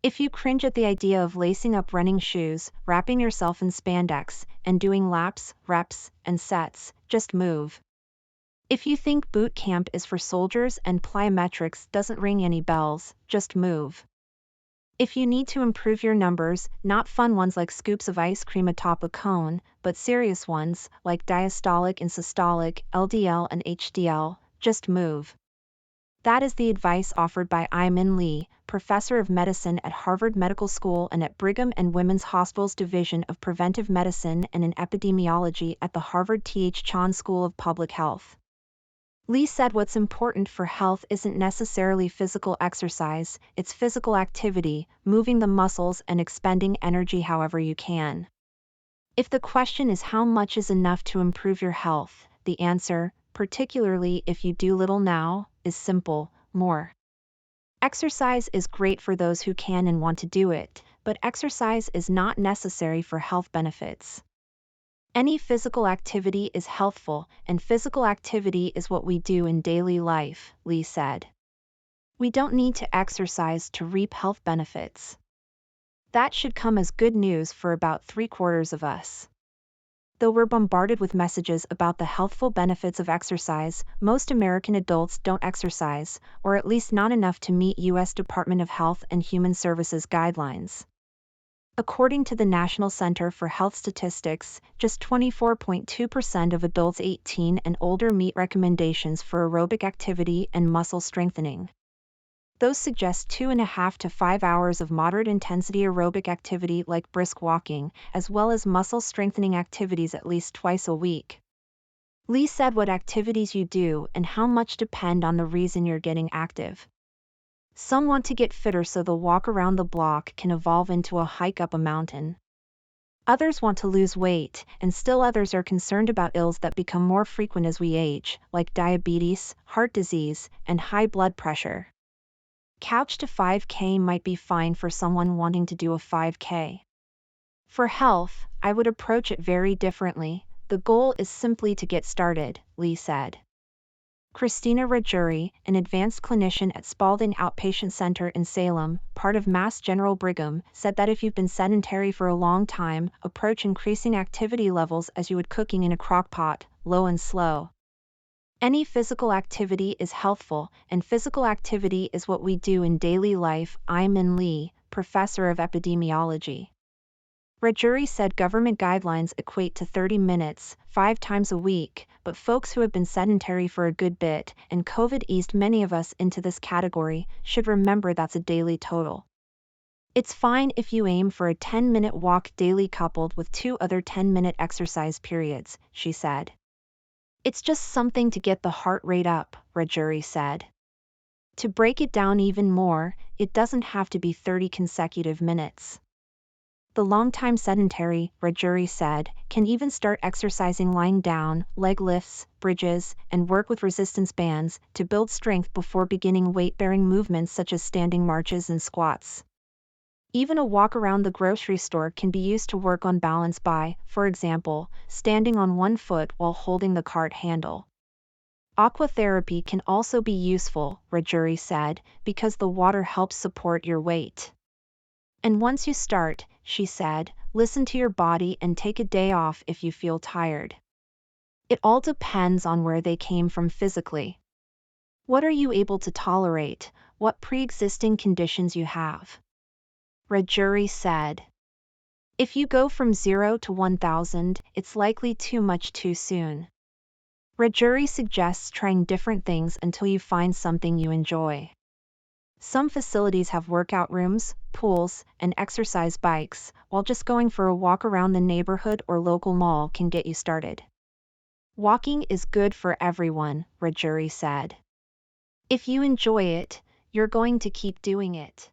If you cringe at the idea of lacing up running shoes, wrapping yourself in spandex, and doing laps, reps, and sets, just move. If you think boot camp is for soldiers and plyometrics doesn't ring any bells, just move. If you need to improve your numbers, not fun ones like scoops of ice cream atop a cone, but serious ones, like diastolic and systolic, LDL and HDL, just move. That is the advice offered by Min Lee, professor of medicine at Harvard Medical School and at Brigham and Women's Hospital's Division of Preventive Medicine and in Epidemiology at the Harvard T.H. Chan School of Public Health. Lee said what's important for health isn't necessarily physical exercise, it's physical activity, moving the muscles and expending energy however you can. If the question is how much is enough to improve your health, the answer, particularly if you do little now, is simple: more. Exercise is great for those who can and want to do it, but exercise is not necessary for health benefits. Any physical activity is healthful, and physical activity is what we do in daily life, Lee said. We don't need to exercise to reap health benefits. That should come as good news for about 3/4 of us. Though we're bombarded with messages about the healthful benefits of exercise, most American adults don't exercise, or at least not enough to meet U.S. Department of Health and Human Services guidelines. According to the National Center for Health Statistics, just 24.2% of adults 18 and older meet recommendations for aerobic activity and muscle strengthening. Those suggest 2.5 to 5 hours of moderate-intensity aerobic activity like brisk walking, as well as muscle-strengthening activities at least twice a week. Lee said what activities you do and how much depend on the reason you're getting active. Some want to get fitter so the walk around the block can evolve into a hike up a mountain. Others want to lose weight, and still others are concerned about ills that become more frequent as we age, like diabetes, heart disease, and high blood pressure. Couch to 5K might be fine for someone wanting to do a 5K. For health, I would approach it very differently. The goal is simply to get started, Lee said. Christina Rajuri, an advanced clinician at Spalding Outpatient Center in Salem, part of Mass General Brigham, said that if you've been sedentary for a long time, approach increasing activity levels as you would cooking in a crockpot, low and slow. Any physical activity is healthful, and physical activity is what we do in daily life, Min Lee, professor of epidemiology. Rajuri said government guidelines equate to 30 minutes, 5 times a week, but folks who have been sedentary for a good bit, and COVID eased many of us into this category, should remember that's a daily total. It's fine if you aim for a 10-minute walk daily coupled with 2 other 10-minute exercise periods, she said. It's just something to get the heart rate up, Rajuri said. To break it down even more, it doesn't have to be 30 consecutive minutes. The long-time sedentary, Rajuri said, can even start exercising lying down, leg lifts, bridges, and work with resistance bands to build strength before beginning weight-bearing movements such as standing marches and squats. Even a walk around the grocery store can be used to work on balance by, for example, standing on one foot while holding the cart handle. Aquatherapy can also be useful, Rajuri said, because the water helps support your weight. And once you start, she said, listen to your body and take a day off if you feel tired. It all depends on where they came from physically. What are you able to tolerate? What pre-existing conditions you have? Rajuri said. If you go from 0 to 1,000, it's likely too much too soon. Rajuri suggests trying different things until you find something you enjoy. Some facilities have workout rooms, pools, and exercise bikes, while just going for a walk around the neighborhood or local mall can get you started. Walking is good for everyone, Rajuri said. If you enjoy it, you're going to keep doing it.